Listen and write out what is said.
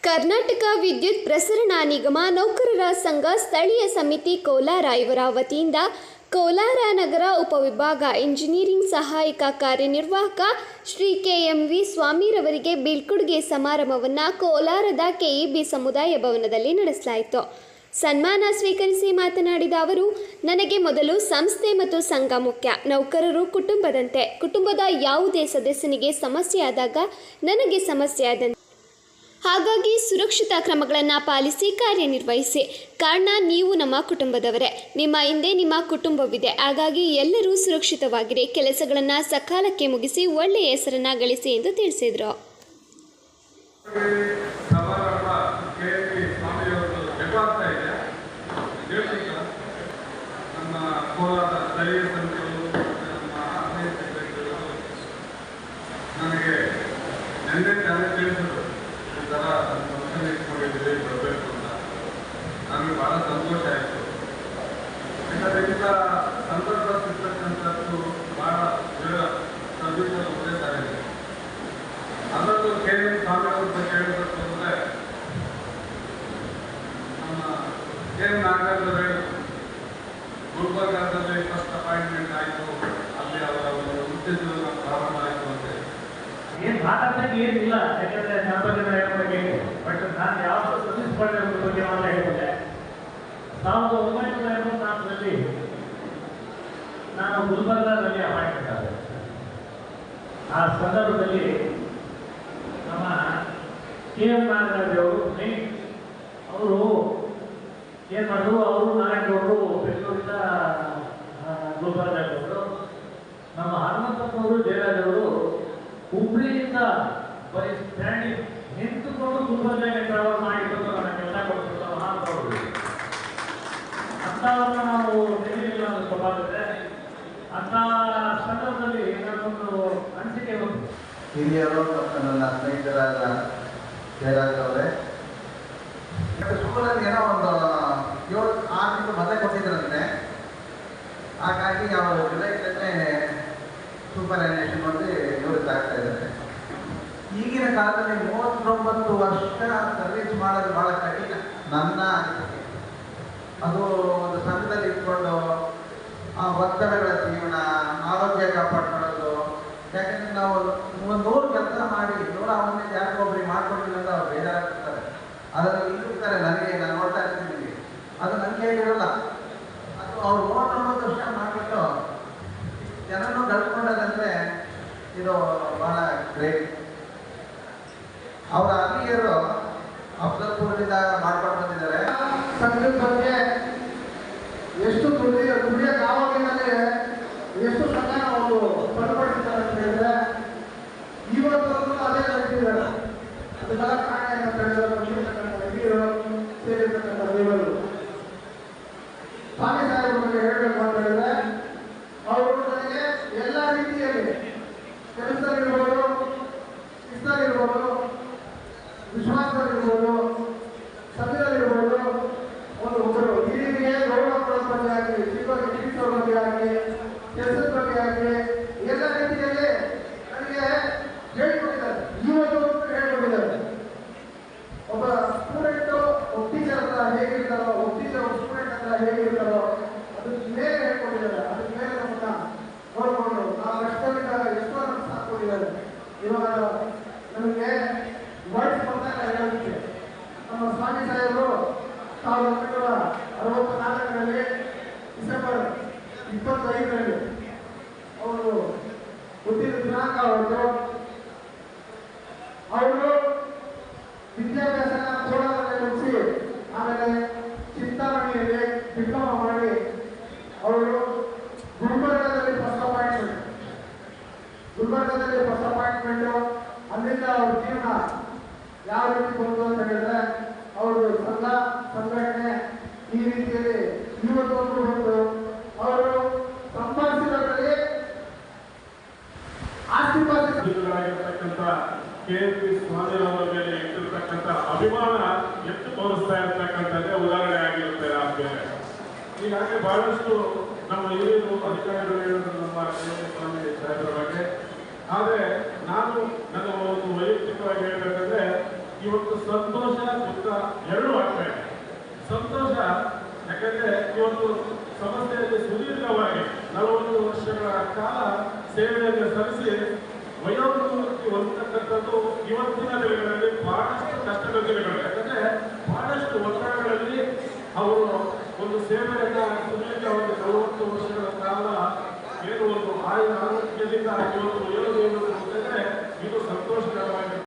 ಕರ್ನಾಟಕ ವಿದ್ಯುತ್ ಪ್ರಸರಣ ನಿಗಮ ನೌಕರರ ಸಂಘ ಸ್ಥಳೀಯ ಸಮಿತಿ ಕೋಲಾರ ಇವರ ವತಿಯಿಂದ ಕೋಲಾರ ನಗರ ಉಪವಿಭಾಗ ಇಂಜಿನಿಯರಿಂಗ್ ಸಹಾಯಕ ಕಾರ್ಯನಿರ್ವಾಹಕ ಶ್ರೀ KMV ಸ್ವಾಮಿರವರಿಗೆ ಬೀಳ್ಕೊಡುಗೆ ಸಮಾರಂಭವನ್ನು ಕೋಲಾರದ KEB ಸಮುದಾಯ ಭವನದಲ್ಲಿ ನಡೆಸಲಾಯಿತು. ಸನ್ಮಾನ ಸ್ವೀಕರಿಸಿ ಮಾತನಾಡಿದ ಅವರು, ನನಗೆ ಮೊದಲು ಸಂಸ್ಥೆ ಮತ್ತು ಸಂಘ ಮುಖ್ಯ. ನೌಕರರು ಕುಟುಂಬದಂತೆ. ಕುಟುಂಬದ ಯಾವುದೇ ಸದಸ್ಯನಿಗೆ ಸಮಸ್ಯೆ ಆದಾಗ ನನಗೆ ಸಮಸ್ಯೆ ಆದಂತೆ. ಹಾಗಾಗಿ ಸುರಕ್ಷಿತ ಕ್ರಮಗಳನ್ನು ಪಾಲಿಸಿ ಕಾರ್ಯನಿರ್ವಹಿಸಿ. ಕಾರಣ ನೀವು ನಮ್ಮ ಕುಟುಂಬದವರೇ. ನಿಮ್ಮ ಹಿಂದೆ ನಿಮ್ಮ ಕುಟುಂಬವಿದೆ. ಹಾಗಾಗಿ ಎಲ್ಲರೂ ಸುರಕ್ಷಿತವಾಗಿರಿ. ಕೆಲಸಗಳನ್ನು ಸಕಾಲಕ್ಕೆ ಮುಗಿಸಿ ಒಳ್ಳೆಯ ಹೆಸರನ್ನು ಗಳಿಸಿ ಎಂದು ತಿಳಿಸಿದರು. ನನಗೆ ಭಾಳ ಸಂತೋಷ ಆಯಿತು. ಇದರಿಂದ ಸಂತೋಷಿರ್ತಕ್ಕಂಥದ್ದು ಭಾಳ ಸರ್ವಿಸ್ ಒಂದೇ ಥರ ಇದೆ. ಅದರಲ್ಲೂ KM ಸ್ವಾಮಿ ಅವ್ರ ಬಗ್ಗೆ ಹೇಳಬೇಕು ಅಂದರೆ, ನಮ್ಮ KM ನಾಗರಾಜರು ಗುಲ್ಬರ್ಗಾದಲ್ಲಿ ಫಸ್ಟ್ ಅಪಾಯಿಂಟ್ಮೆಂಟ್ ಆಯಿತು. ಅಲ್ಲಿ ಅವರ ಒಂದು ಉದ್ಯೋಗ ಪ್ರಾರಂಭ ಆಯಿತು ಅಂತ ಏನು ಮಾತಾಡ್ಲಿಕ್ಕೆ ಏನಿಲ್ಲ. ಯಾಕಂದರೆ ನನ್ನ ಬಗ್ಗೆ ಬಟ್ ನಾನು ಯಾವುದು ಸರ್ವಿಸ್ ಮಾಡಿರೋದ್ರ ಬಗ್ಗೆ ಮಾತ್ರ ಹೇಳಿದೆ. 1984ರಲ್ಲಿ ನಾನು ಗುಲ್ಬರ್ಗಾದಲ್ಲಿ ಅಪಾಯಿಂಟ್ಮೆಂಟ್ ಆದೆ. ಆ ಸಂದರ್ಭದಲ್ಲಿ ನಮ್ಮ KM ನಾಗರಾಜ್ ಅವರು ಏನು ಮಾಡಿದ್ರು, ಅವರು ನಾರಾಯಣಗೌಡರು ಬೆಂಗಳೂರಿಂದ ಗುಲ್ಬರ್ಗಾದವರು, ನಮ್ಮ ಹನುಮಂತಪ್ಪನವರು ಜಯರಾಜವರು ಹುಬ್ಳಿಯಿಂದ ಬರೀ ಸ್ಟ್ಯಾಂಡಿಂಗ್ ನಿಂತುಕೊಂಡು ಗುಲ್ಬರ್ಗಾಗೆ ಟ್ರಾವೆಲ್ ಮಾಡಿಕೊಂಡು ನಮಗೆಲ್ಲ ಕೊಡ್ತಿದ್ದ ಮಹಾನುಭಾವರು. ಅಂಥವ್ರನ್ನ ನಾವು ತೆಗೆದಿಲ್ಲ ಅನ್ನೋ ಸ್ವಭಾವವಿದೆ. ಅಂಥ ಸಂದರ್ಭದಲ್ಲಿ ನನ್ನೊಂದು ಅನಿಸಿಕೆ ಬಂತು. ಹಿರಿಯರು ಮತ್ತು ನನ್ನ ಸ್ನೇಹಿತರಾದ ಜಯರಾಜ್ ಅವರೇ, ಸ್ಕೂಲಲ್ಲಿ ಏನೋ ಒಂದು 7-6 ತಿಂಗಳು ಮದುವೆ ಕೊಟ್ಟಿದ್ದರಂತೆ. ಹಾಗಾಗಿ ಅವರು ಜುಲೈಗೆ ಸೂಪರ್ಯಾನ್ಯೇಷನ್ ಮಾಡಿ ನಿವೃತ್ತಿ ಆಗ್ತಾ ಇದ್ದಾರೆ. ಈಗಿನ ಕಾಲದಲ್ಲಿ 39 ವರ್ಷ ಸರ್ವಿಸ್ ಮಾಡೋದು ಭಾಳ ಕಠಿಣ ನನ್ನ ಅನಿಸಿಕೆ. ಅದು ಒಂದು ಸಂಘದಲ್ಲಿ ಇಟ್ಕೊಂಡು ಒತ್ತಡಗಳ ಜೀವನ, ಆರೋಗ್ಯ ಕಾಪಾಡ್ಕೊಳ್ಳೋದು. ಯಾಕಂದರೆ ನಾವು 100 ಕೆಲಸ ಮಾಡಿ 101 ಯಾರಿಗೊಬ್ಬರಿಗೆ ಮಾಡ್ಕೊಂಡಿಲ್ಲ ಅಂತ ಅವ್ರು ಬೇಜಾರಾಗ್ತಾರೆ. ಅದರಲ್ಲಿ ಇಲ್ಲಿರ್ತಾರೆ. ನಾನು ನೋಡ್ತಾ ಇರ್ತೀನಿ, ಅದು ನನಗೆ ಹೇಳಿರಲ್ಲ. ಅದು ಅವ್ರು 39 ವರ್ಷ ಮಾಡಿಬಿಟ್ಟು ಜನನೂ ಕಳ್ಕೊಂಡದಂದರೆ ಇದು ಭಾಳ ಗ್ರೇಟ್. ಅವರ ಅಲ್ಲಿಯರು ಅಫ್ಜಲ್ಪುರದಿಂದ ಮಾಡ್ಕೊಂಡು ಬಂದಿದ್ದಾರೆ. ಸಂಘದ ಬಗ್ಗೆ ಎಷ್ಟು ದುಡಿಯೋಕೆ ಆವಾಗಿನಲ್ಲಿ ಎಷ್ಟು ಸಮಯ ಅವರು ಪಡ್ಕೊಂಡಿದ್ದಾರೆ ಅಂತ ಹೇಳಿದ್ರೆ ಇವತ್ತು ಅದೇ ಕಲಿತಿದ್ದಾರೆ. ಅದಕ್ಕೆಲ್ಲ ಕಾರಣ ಏನಂತ ಹೇಳಿದ್ರೆ ಹಿರಿಯರು ಸೇರಿರ್ತಕ್ಕಂಥ ದೇವರು. ಸ್ವಾಮಿ ಸಾಹೇಬ್ರ ಬಗ್ಗೆ ಹೇಳಬೇಕು ಅಂತ ಹೇಳಿದ್ರೆ, ಅವರು ನನಗೆ ಎಲ್ಲ ರೀತಿಯಲ್ಲಿ ಕೆಲಸದಲ್ಲಿರ್ಬೋದು, ಶಿಸ್ತಲ್ಲಿರ್ಬೋದು, ವಿಶ್ವಾಸದಲ್ಲಿರ್ಬೋದು, ಸಭೆಯಲ್ಲಿರ್ಬೋದು, ಒಬ್ಬರು ಹಿರಿಯರಿಗೆ ಗೌರವ ಕೊಡೋದ್ರ ಬಗ್ಗೆ ಆಗಲಿ, ಜೀವನ ಜೀವಿಸೋ ಬಗ್ಗೆ ಆಗಲಿ, ಕೆಲಸದ ಬಗ್ಗೆ ಆಗಲಿ ಎಲ್ಲ ರೀತಿಯಲ್ಲಿ ನನಗೆ ಹೇಳಿಕೊಟ್ಟಿದ್ದಾರೆ. ಇವತ್ತು ಹೇಳಿಕೊಟ್ಟಿದ್ದಾರೆ. ಒಬ್ಬ ಸ್ಟೂಡೆಂಟು ಒಬ್ಬ ಟೀಚರ್ ಹತ್ರ ಹೇಗಿರ್ತಾರೋ, ಒಬ್ಬ ಟೀಚರ್ ಒಬ್ಬ ಸ್ಟೂಡೆಂಟ್ ಹತ್ರ ಹೇಗಿರ್ತಾರೋ ಅದಕ್ಕೆ ಮೇಲೆ ಹೇಳ್ಕೊಟ್ಟಿದ್ದಾರೆ. ಅದಕ್ಕೆ ಮೇಲೆ ನಮ್ಮನ್ನ ನೋಡಿಕೊಂಡು ನಾವು ಕಷ್ಟದಲ್ಲಿದ್ದಾಗ ಎಷ್ಟೋ ನಮ್ಗೆ ಸಾಕೊಂಡಿದ್ದಾರೆ. ಇವಾಗ ನಮಗೆ ವರ್ಡ್ಸ್ ಬಂದಾಗ ಹೇಳೋದಕ್ಕೆ ನಮ್ಮ ಸ್ವಾಮಿ ಸಾಹೇಬರು 1964ರಲ್ಲಿ ಡಿಸೆಂಬರ್ 25ರಲ್ಲಿ ಅವರು ಹುಟ್ಟಿದ ದಿನಾಂಕ ಅವ್ರದ್ದು. ಅವರು ವಿದ್ಯಾಭ್ಯಾಸನ ಕೋಲಾರದಲ್ಲಿ ಮುಗಿಸಿ ಆಮೇಲೆ ಚಿಂತಾಮಣಿಯಲ್ಲಿ ಡಿಪ್ಲೊಮಾ ಮಾಡಿ ಅವರು ಗುಲ್ಬರ್ಗಾದಲ್ಲಿ ಫಸ್ಟ್ ಅಪಾಯಿಂಟ್ಮೆಂಟು. ಅಲ್ಲಿಂದ ಅವ್ರ ಜೀವನ ಯಾವ ರೀತಿ ಬಂತು ಅಂತ ಹೇಳಿದ್ರೆ, ಅವರು ಸಂಘಟನೆ ಈ ರೀತಿಯಲ್ಲಿ ಇವತ್ತೊಂದು ಬಂದು ಅವರು ಸಂಪಾದಿಸಿರೋದ್ರಲ್ಲಿ ಆಸ್ತಿಪಾಸಿರ್ತಕ್ಕಂಥ KMV ಸ್ವಾಮಿ ಅವರ ಮೇಲೆ ಇಟ್ಟಿರ್ತಕ್ಕಂಥ ಅಭಿಮಾನ ಎಷ್ಟು ತೋರಿಸ್ತಾ ಇರ್ತಕ್ಕಂಥದ್ದೇ ಉದಾಹರಣೆ ಆಗಿರುತ್ತೆ. ಹೀಗಾಗಿ ಬಹಳಷ್ಟು ನಮ್ಮ ಹಿರಿಯರು ಅಧಿಕಾರಿಗಳು ಹೇಳಿದ್ರು ನಮ್ಮ KMV ಸ್ವಾಮಿ ಸಾಹೇಬರ ಬಗ್ಗೆ. ಆದರೆ ನಾನು ನನ್ನ ಒಂದು ವೈಯಕ್ತಿಕವಾಗಿ ಹೇಳಬೇಕಂದ್ರೆ ಇವತ್ತು ಸಂತೋಷ ಎರಡೂ ಆಗ್ತಾ ಇದೆ. ಸಂತೋಷ, ಯಾಕಂದ್ರೆ ಇವತ್ತು ಸಂಸ್ಥೆಯಲ್ಲಿ ಸುದೀರ್ಘವಾಗಿ 40 ವರ್ಷಗಳ ಕಾಲ ಸೇವೆಯನ್ನು ಸಲ್ಲಿಸಿ ವಯೋವೃತ್ತಿ ಹೊಂದತಕ್ಕಂಥದ್ದು ಇವತ್ತಿನ ದಿನಗಳಲ್ಲಿ ಬಹಳಷ್ಟು ಕಷ್ಟದ ದಿನಗಳು. ಯಾಕಂದ್ರೆ ಬಹಳಷ್ಟು ಒತ್ತಡಗಳಲ್ಲಿ ಅವರು ಒಂದು ಸೇವೆಯನ್ನ ಸುದೀರ್ಘವಾಗಿ 40 ವರ್ಷಗಳ ಕಾಲ ಏನು ಒಂದು ಆರೋಗ್ಯದಿಂದ ಇವತ್ತು ಏನು ಇದು ಸಂತೋಷಕರವಾಗಿ